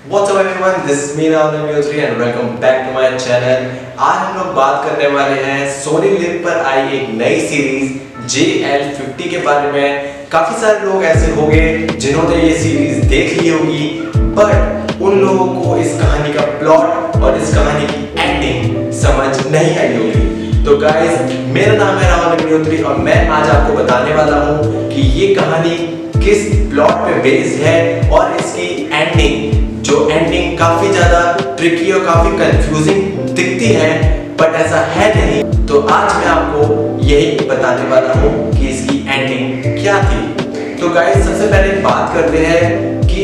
What's up everyone, this is me Rahul Mehta and welcome back to my channel। आज हम लोग बात करने वाले हैं सोनी लिव पर आई एक नई सीरीज JL50 के बारे में। काफी सारे लोग ऐसे होंगे जिन्होंने ये सीरीज देख ली होगी, बट उन लोगों को इस कहानी का प्लॉट और इस कहानी की एंडिंग समझ नहीं आई होगी। तो गाइस, मेरा नाम है राहुल मेहता और मैं आज आपको बताने वाला हूँ कि ये कहानी किस प्लॉट पे बेस्ड है और इसकी एंडिंग काफी ज्यादा ट्रिकी और काफी कंफ्यूजिंग दिखती है, बट ऐसा है नहीं। तो आज मैं आपको यही बताने वाला हूँ कि इसकी एंडिंग क्या थी। तो गाइस, सबसे पहले बात करते हैं कि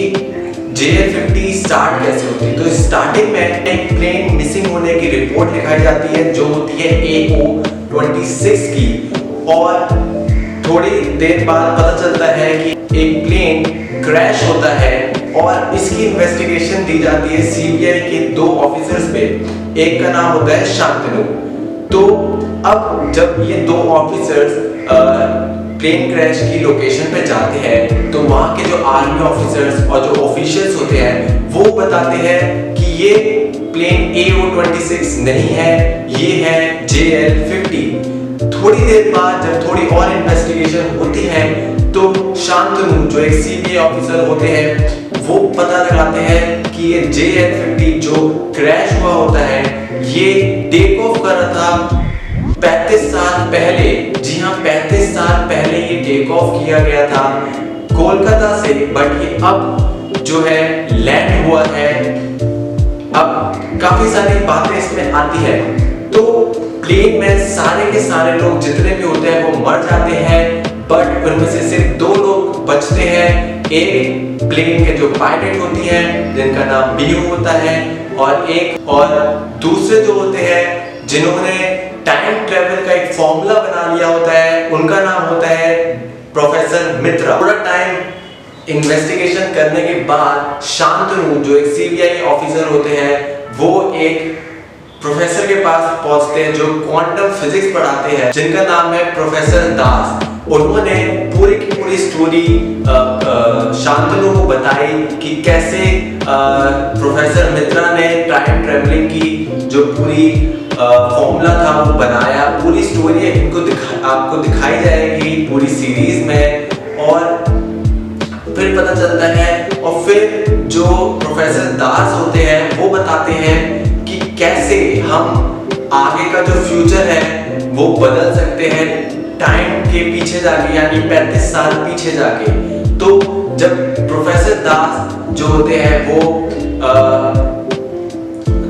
JL50 स्टार्ट कैसे होती है। तो स्टार्टिंग में एक प्लेन मिसिंग होने की रिपोर्ट लिखाई जाती है जो होती है AO26 की, और थोड़ी देर बाद पता चलता है कि एक प्लेन क्रैश होता है और इसकी इन्वेस्टिगेशन दी जाती है CBI के दो ऑफिसर्स पे। एक का नाम होता है शांतनु। तो अब जब ये दो ऑफिसर्स प्लेन क्रैश की लोकेशन पे जाते हैं तो वहाँ के जो आर्मी ऑफिसर्स और जो ऑफिशियल्स होते हैं वो बताते हैं कि ये प्लेन AO26 नहीं है, ये है JL50। थोड़ी देर बाद जब थोड़ी और इन्वेस्टिगेशन होती है तो शांतनु जो एक CBI ऑफिसर होते हैं वो पता लगाते हैं कि ये JL50 जो क्रैश हुआ होता है ये टेक ऑफ कर रहा था 35 साल पहले। जी हाँ, 35 साल पहले ये टेक ऑफ किया गया था कोलकाता से, बट ये अब जो है लैंड हुआ है। अब काफी सारी बातें इसमें आती है। तो प्लेन में सारे के सारे लोग जितने भी होते हैं वो मर जाते हैं, बट उनमें से सिर्फ दो लोग बचते हैं। एक प्लेन के जो पायलट होती है जिनका नाम बीहू होता है, और दूसरे जो होते हैं जिन्होंने टाइम ट्रेवल का एक फॉर्मूला बना लिया होता है, उनका नाम होता है प्रोफेसर मित्रा। थोड़ा टाइम इन्वेस्टिगेशन करने के बाद शांतनु जो एक CBI ऑफिसर होते हैं वो एक प्रोफेसर के पास पहुंचते हैं जो क्वांटम फिजिक्स पढ़ाते हैं, जिनका नाम है प्रोफेसर दास। उन्होंने पूरी की पूरी स्टोरी शांतनु को बताई कि कैसे प्रोफेसर मित्रा ने टाइम ट्रेवलिंग की जो पूरी फॉर्मूला था वो बनाया। पूरी स्टोरी आपको दिखाई जाएगी पूरी सीरीज में, और फिर पता चलता है। और फिर जो प्रोफेसर दास होते हैं वो बताते हैं कि कैसे हम आगे का जो फ्यूचर है वो बदल सकते हैं टाइम के पीछे जाके, यानी 35 साल पीछे जाके। तो जब प्रोफेसर दास जो होते हैं वो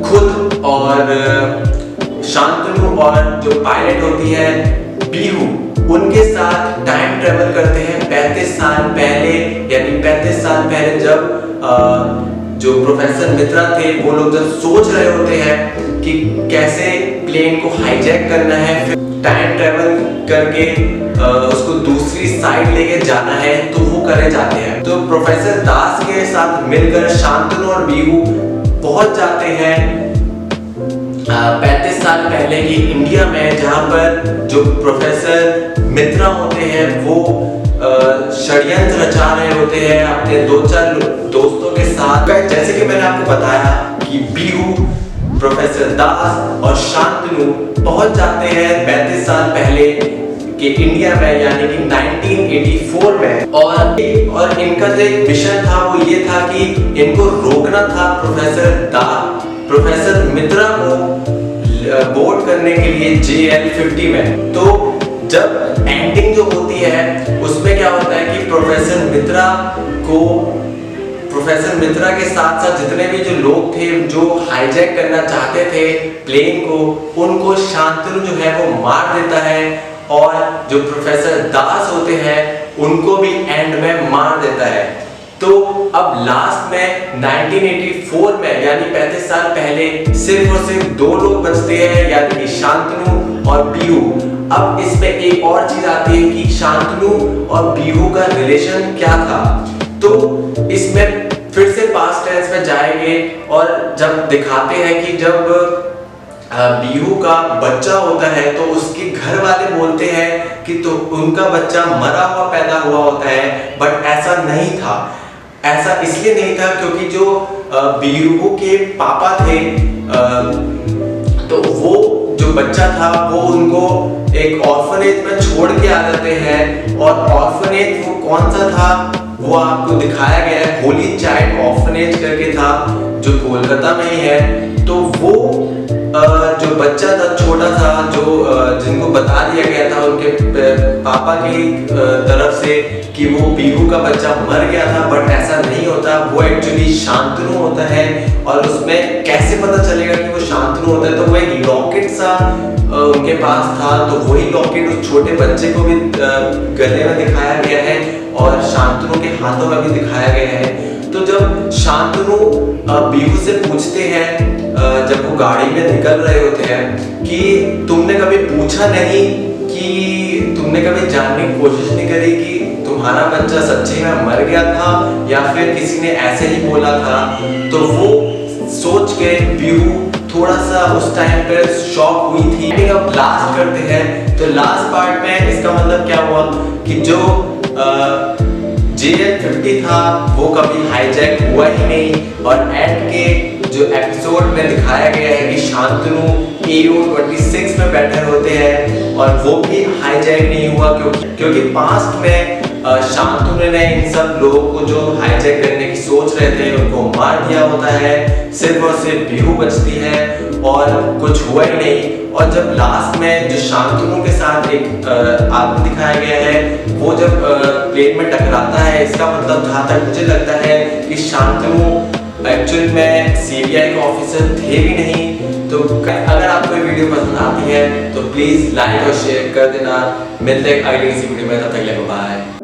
खुद और शांतनु और जो पायलट होती है बीहू उनके साथ टाइम ट्रेवल करते हैं 35 साल पहले, यानी 35 साल पहले जब जो प्रोफेसर मित्रा थे वो लोग जब सोच रहे होते हैं कि कैसे प्लेन को हाईजैक करना है, फिर टाइम ट्रेवल करके उसको दूसरी साइड लेके जाना है, तो वो करे जाते हैं। तो प्रोफेसर दास के साथ मिलकर शांतनु और बीहू पहुंच जाते हैं 35 साल पहले की इंडिया में, जहां पर जो प्रोफेसर मित्रा होते हैं वो षड्यंत्र रचा रहे होते हैं अपने दो चार दोस्तों के साथ। जैसे कि मैंने आपको बताया कि बीहू, प्रोफेसर दास और शांतनु पहुंच जाते हैं 35 साल पहले के इंडिया में, यानी कि 1984 में। और इनका जो एक मिशन था वो ये था कि इनको रोकना था प्रोफेसर मित्रा को बोर्ड करने के लिए JL50 में। तो जब एंडिंग जो होती है उसमें क्या होता है कि प्रोफेसर मित्रा के साथ साथ जितने भी जो लोग थे जो हाईजैक करना चाहते थे प्लेन को, उनको शांतनु जो है वो मार देता है, और जो प्रोफेसर दास होते हैं उनको भी एंड में मार देता है। तो अब लास्ट में 1984 में, यानी 35 साल पहले, सिर्फ और सिर्फ दो लोग बचते हैं, यानी कि शांतनु और बीहू। अब इसमें एक और चीज आती है कि शांतनु और बीहू का रिलेशन क्या था। तो इसमें फिर से पास्ट टेंस में जाएंगे और जब दिखाते हैं कि जब बीहू का बच्चा होता है तो उसके घर वाले बोलते हैं कि तो उनका बच्चा मरा हुआ पैदा हुआ होता है, बट ऐसा नहीं था। ऐसा इसलिए नहीं था क्योंकि जो बीरू के पापा थे, तो वो जो बच्चा था वो उनको एक ऑर्फनेज में छोड़ के आ जाते हैं। और ऑर्फनेज वो कौन सा था वो आपको दिखाया गया है, होली चाइल्ड ऑर्फनेज करके था जो कोलकाता में ही है। तो वो जो बच्चा था छोटा था, जो जिनको बता दिया गया था उनके पापा की तरफ से कि वो बीहू का बच्चा मर गया था, बट ऐसा नहीं होता, वो एक्चुअली शांतनु होता है। और उसमें कैसे पता चलेगा कि वो शांतनु होता है, तो वो एक लॉकेट सा उनके पास था, तो वही लॉकेट उस छोटे बच्चे को भी गले में दिखाया गया है और शांतनु के हाथों में भी दिखाया गया है। तो जब शांतनु बीहू से पूछते हैं जब वो गाड़ी में निकल रहे होते हैं कि तुमने कभी पूछा नहीं, कि तुमने कभी जानने की कोशिश नहीं करी कि तुम्हारा बच्चा सच्ची में मर गया था या फिर किसी ने ऐसे ही बोला था, तो वो सोच के बीहू थोड़ा सा उस टाइम पे शॉक हुई थी। अब लास्ट करते हैं, तो लास्ट पार्ट में इसका मतलब क्या हुआ कि जो JL50 था वो कभी हाईजैक हुआ ही नहीं। और एंड के जो एपिसोड में दिखाया गया है कि शांतनु AO26 में बैठे होते हैं और वो भी हाईजैक नहीं हुआ, क्योंकि पास्ट में शांतनु ने इन सब लोगों को जो हाईजैक करने की सोच रहे थे उनको मार दिया होता है। सिर्फ और सिर्फ बीहू बचती है और कुछ हुआ ही नहीं। और जब लास्ट में जो शांतनु के साथ एक आदमी दिखाया गया है, वो जब प्लेन में टकराता है, इसका मतलब जहाँ तक मुझे लगता है कि शांतनु एक्चुअल में CBI के ऑफिसर थे भी नहीं। तो अगर आपको ये वीडियो पसंद आती है तो प्लीज लाइक और शेयर कर देना। मिलते हैं अगली किसी वीडियो में, तब तक के लिए बाय।